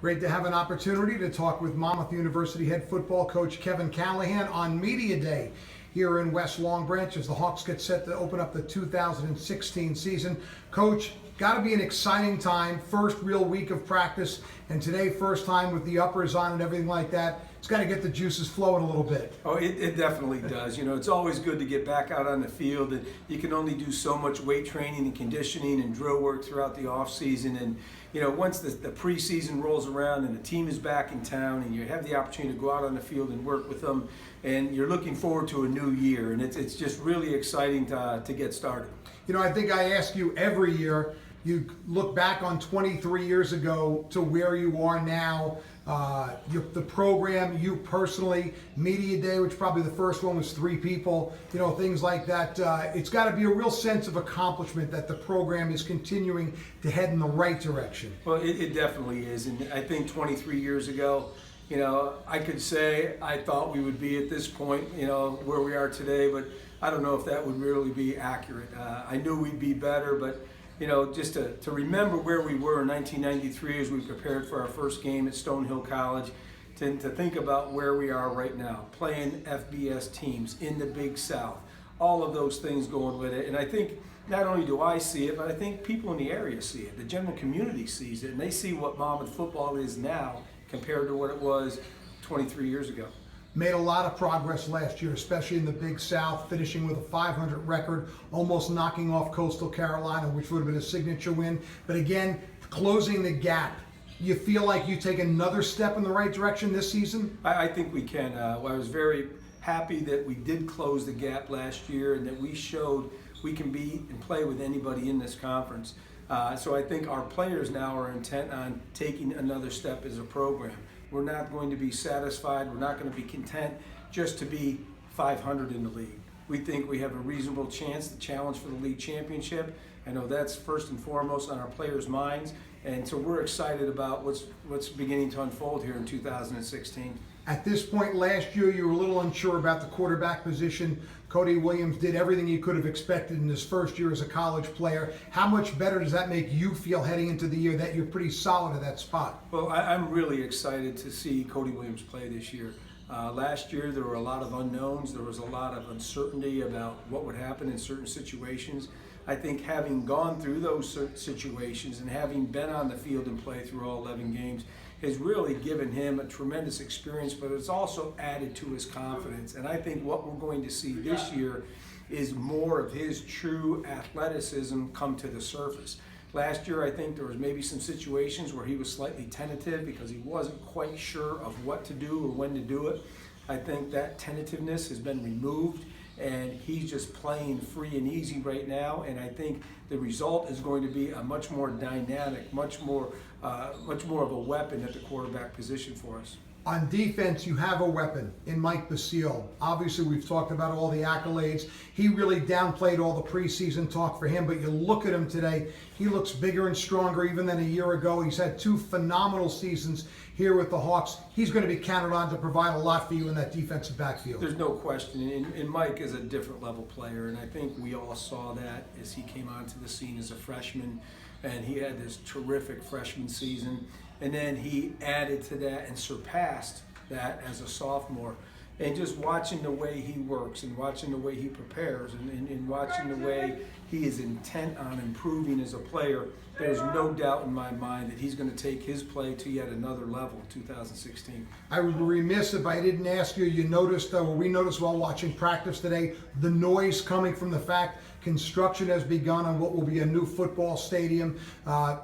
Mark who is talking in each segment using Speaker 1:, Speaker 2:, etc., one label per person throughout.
Speaker 1: Great to have an opportunity to talk with Monmouth University head football coach Kevin Callahan on Media Day here in West Long Branch as the Hawks get set to open up the 2016 season. Coach, got to be an exciting time. First real week of practice, and today first time with the uppers on and everything like that. It's got to get the juices flowing a little bit.
Speaker 2: Oh, it definitely does. You know, it's always good to get back out on the field. And you can only do so much weight training and conditioning and drill work throughout the off season. And you know, once the preseason rolls around and the team is back in town and you have the opportunity to go out on the field and work with them, and you're looking forward to a new year, and it's just really exciting to get started.
Speaker 1: You know, I think I ask you every year. You look back on 23 years ago to where you are now, the program, you personally, Media Day, which probably the first one was 3 people, you know, things like that. It's got to be a real sense of accomplishment that the program is continuing to head in the right direction.
Speaker 2: Well, it definitely is, and I think 23 years ago, you know, I could say I thought we would be at this point, you know, where we are today, but I don't know if that would really be accurate. I knew we'd be better, but you know, just to remember where we were in 1993 as we prepared for our first game at Stonehill College, to think about where we are right now, playing FBS teams in the Big South, all of those things going with it. And I think not only do I see it, but I think people in the area see it. The general community sees it, and they see what Monmouth football is now compared to what it was 23 years ago.
Speaker 1: Made a lot of progress last year, especially in the Big South, finishing with a 500 record, almost knocking off Coastal Carolina, which would have been a signature win. But again, closing the gap. You feel like you take another step in the right direction this season?
Speaker 2: I think we can. I was very happy that we did close the gap last year and that we showed we can be and play with anybody in this conference. So I think our players now are intent on taking another step as a program. We're not going to be satisfied. We're not going to be content just to be 500 in the league. We think we have a reasonable chance to challenge for the league championship. I know that's first and foremost on our players' minds, and so we're excited about what's beginning to unfold here in 2016.
Speaker 1: At this point last year, you were a little unsure about the quarterback position. Cody Williams did everything you could have expected in his first year as a college player. How much better does that make you feel heading into the year that you're pretty solid at that spot?
Speaker 2: Well, I'm really excited to see Cody Williams play this year. Last year, there were a lot of unknowns. There was a lot of uncertainty about what would happen in certain situations. I think having gone through those situations and having been on the field and played through all 11 games has really given him a tremendous experience, but it's also added to his confidence. And I think what we're going to see this year is more of his true athleticism come to the surface. Last year, I think there was maybe some situations where he was slightly tentative because he wasn't quite sure of what to do or when to do it. I think that tentativeness has been removed, and he's just playing free and easy right now. And I think the result is going to be a much more dynamic, much more of a weapon at the quarterback position for us.
Speaker 1: On defense, you have a weapon in Mike Basile. Obviously, we've talked about all the accolades. He really downplayed all the preseason talk for him, but you look at him today, he looks bigger and stronger even than a year ago. He's had 2 phenomenal seasons here with the Hawks. He's going to be counted on to provide a lot for you in that defensive backfield.
Speaker 2: There's no question, and Mike is a different level player, and I think we all saw that as he came onto the scene as a freshman, and he had this terrific freshman season. And then he added to that and surpassed that as a sophomore. And just watching the way he works and watching the way he prepares and watching the way he is intent on improving as a player, there's no doubt in my mind that he's going to take his play to yet another level in 2016.
Speaker 1: I would be remiss if I didn't ask you, you noticed, we noticed while watching practice today, the noise coming from the fact construction has begun on what will be a new football stadium.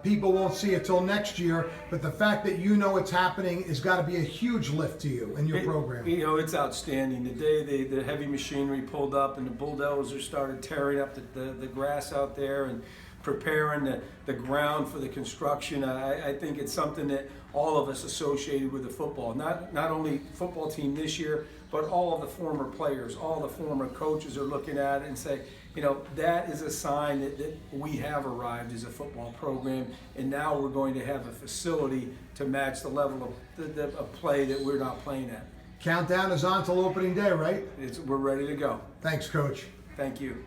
Speaker 1: People won't see it till next year, but the fact that you know it's happening has got to be a huge lift to you and your program.
Speaker 2: You know, it's outstanding. The day the heavy machinery pulled up and the bulldozers started tearing up the grass out there and preparing the ground for the construction, I think it's something that all of us associated with the football, not only football team this year, but all of the former players, all the former coaches are looking at it and say, you know, that is a sign that we have arrived as a football program, and now we're going to have a facility to match the level of play that we're not playing at.
Speaker 1: Countdown is on till opening day, right?
Speaker 2: We're ready to go.
Speaker 1: Thanks, Coach.
Speaker 2: Thank you.